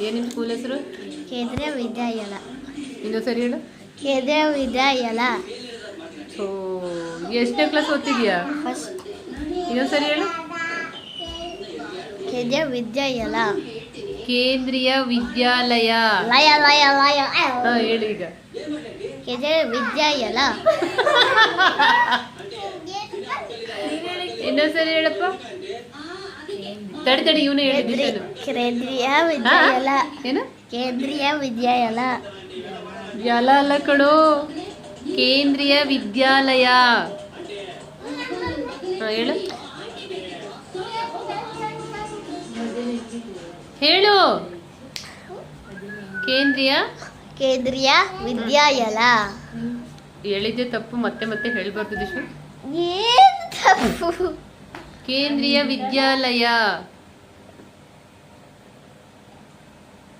ಏನು ನಿಮ್ಮ ಸ್ಕೂಲ್ ಹೆಸರು? ಕೇಂದ್ರೀಯ ವಿದ್ಯಾಲಯ. ಇನ್ನೊಂದು ಸರಿ ಹೇಳು. ಕೇಂದ್ರೀಯ ವಿದ್ಯಾಲಯ. ಸೊ ಎಷ್ಟನೇ ಕ್ಲಾಸ್ ಓದ್ತಿದ್ಯಾ? ಫಸ್ಟ್. ಇನ್ನೊಂದು ಸರಿ ಹೇಳು. ಕೇಂದ್ರೀಯ ವಿದ್ಯಾಲಯ. ಕೇಂದ್ರೀಯ ವಿದ್ಯಾಲಯ. ಲಯ ಲಯ ಲಯ. ಹಾಂ ಹೇಳು ಈಗ. ಕೇಂದ್ರೀಯ ವಿದ್ಯಾಲಯ. ಇನ್ನೊಂದು ಸರಿ ಹೇಳಪ್ಪ. ತಡಿ ಇವನೇ ಹೇಳಿದ್ದು. ಕೇಂದ್ರೀಯ ವಿದ್ಯಾಲಯ. ಏನು? ಕೇಂದ್ರೀಯ ವಿದ್ಯಾಲಯ. ಎಲ್ಲ ಅಲ್ಲ ಕಣೋ, ಕೇಂದ್ರೀಯ ವಿದ್ಯಾಲಯ. ಹಾಂ ಹೇಳು ಹೇಳು. ಕೇಂದ್ರೀಯ ಕೇಂದ್ರೀಯ ವಿದ್ಯಾಲಯ. ಹೇಳಿದ್ದೆ ತಪ್ಪು, ಮತ್ತೆ ಮತ್ತೆ ಹೇಳ್ಬಾರ್ದು ದಿಶು. ಏನು ತಪ್ಪು? ಕೇಂದ್ರೀಯ ವಿದ್ಯಾಲಯ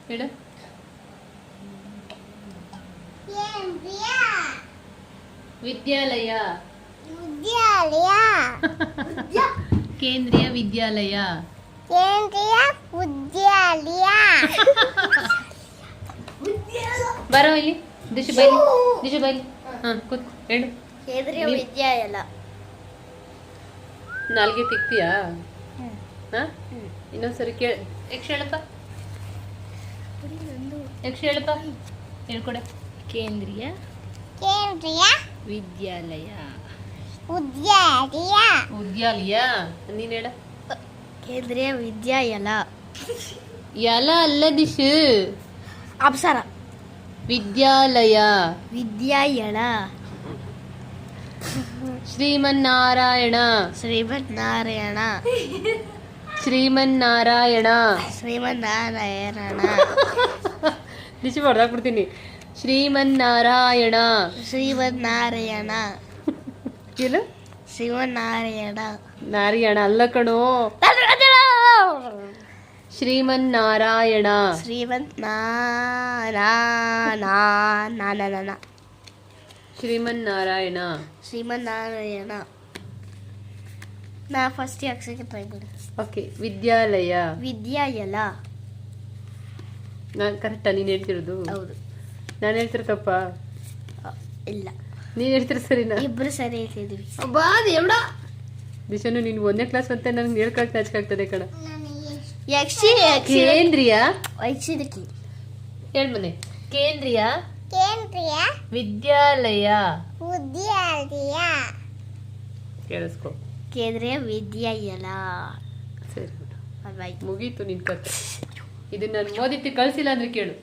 ಹೇಳು. ವಿದ್ಯಾಲಯ. ಕೇಂದ್ರೀಯ ವಿದ್ಯಾಲಯ. ಕೇಂದ್ರೀಯ ವಿದ್ಯಾಲಯ. ಬರೋ ಇಲ್ಲಿ ದಿಶು ಬೈಲಿ. ದಿಶು ಬೈಲಿ. ಹಾಂ ಕೂತ್ ಹೇಳು. ಕೇಂದ್ರೀಯ ವಿದ್ಯಾಲಯ. ನಾಲ್ಗೆ ತಿಕ್ತೀಯಾ? ಹಾಂ ಇನ್ನೊಂದ್ಸರಿ ಕೇಳ. ಯಕ್ಷ ಹೇಳಪ್ಪ. ಯಕ್ಷ ಹೇಳಪ್ಪ. ಹೇಳ್ಕೊಡೆ. ಕೇಂದ್ರೀಯ ವಿದ್ಯಾಲಯ. ವಿದ್ಯಾಲಯ ನೀನು ಹೇಳ. ಕೇಂದ್ರೀಯ ವಿದ್ಯಾಲಯ. ಎಲ ಅಲ್ಲ ದಿಶು. ಅಪ್ಸರ. ವಿದ್ಯಾಲಯ. ವಿದ್ಯಾಲಯ. ಶ್ರೀಮನ್ನಾರಾಯಣ. ಶ್ರೀಮನ್ನಾರಾಯಣ. ಶ್ರೀಮನ್ನಾರಾಯಣ. ಶ್ರೀಮನ್ನಾರಾಯಣ. ದಿಶು ಹೊಡೆದಾಕ್ಬಿಡ್ತೀನಿ. ಶ್ರೀಮನ್ನಾರಾಯಣ. ಶ್ರೀಮನ್ನಾರಾಯಣ. ಏನು? ಶ್ರೀಮನ್ನಾರಾಯಣ. ನಾರಾಯಣ ಅಲ್ಲ ಕಣೋ, ಶ್ರೀಮನ್ನಾರಾಯಣ. ಶ್ರೀಮನ್ನಾರಾಯಣ. ಶ್ರೀಮನ್ನಾರಾಯಣ. ನಾ ಫಸ್ಟ್ ಅಕ್ಷರಕ್ಕೆ ಟ್ರೈ ಮಾಡಿ. ಓಕೆ. ವಿದ್ಯಾಲಯ. ವಿದ್ಯಾಲಯ. ನಾನು ಕರೆಕ್ಟಾ ನೀನು ಹೇಳ್ತಿರೋದು? ಹೌದು. ನಾನು ಹೇಳ್ತಿರೋ ತಪ್ಪ? ಇಲ್ಲ, ನೀನು ಹೇಳ್ತಿರೋ ಸರಿನಾ? ಇಬ್ರು ಸರಿ ಹೇಳ್ತಿದ್ವಿ. ದಿಶಾನು ನೀನು 1ನೇ ಕ್ಲಾಸ್ ಅಂತ ನನಗೆ ಹೇಳ್ಕೊಳಕ್ಕೆ ನಾಚಿಕಾಗ್ತದೆ ಕಣ. ಕೇಂದ್ರೀಯ ಹೇಳ್ಮನೆ. ಕೇಂದ್ರೀಯ ವಿದ್ಯಾಲಯ. ಕೇಳಿಸ್ಕೊ. ಕೇಂದ್ರೀಯ ವಿದ್ಯಾಲಯ. ಸರಿ ಬಾಯ್. ಮುಗೀತು ನಿನ್ ಕತೆ. ಇದನ್ನ ನಾನು ಓದಿತ್ತು ಕಳ್ಸಿಲ್ಲ ಅಂದ್ರೆ ಕೇಳು.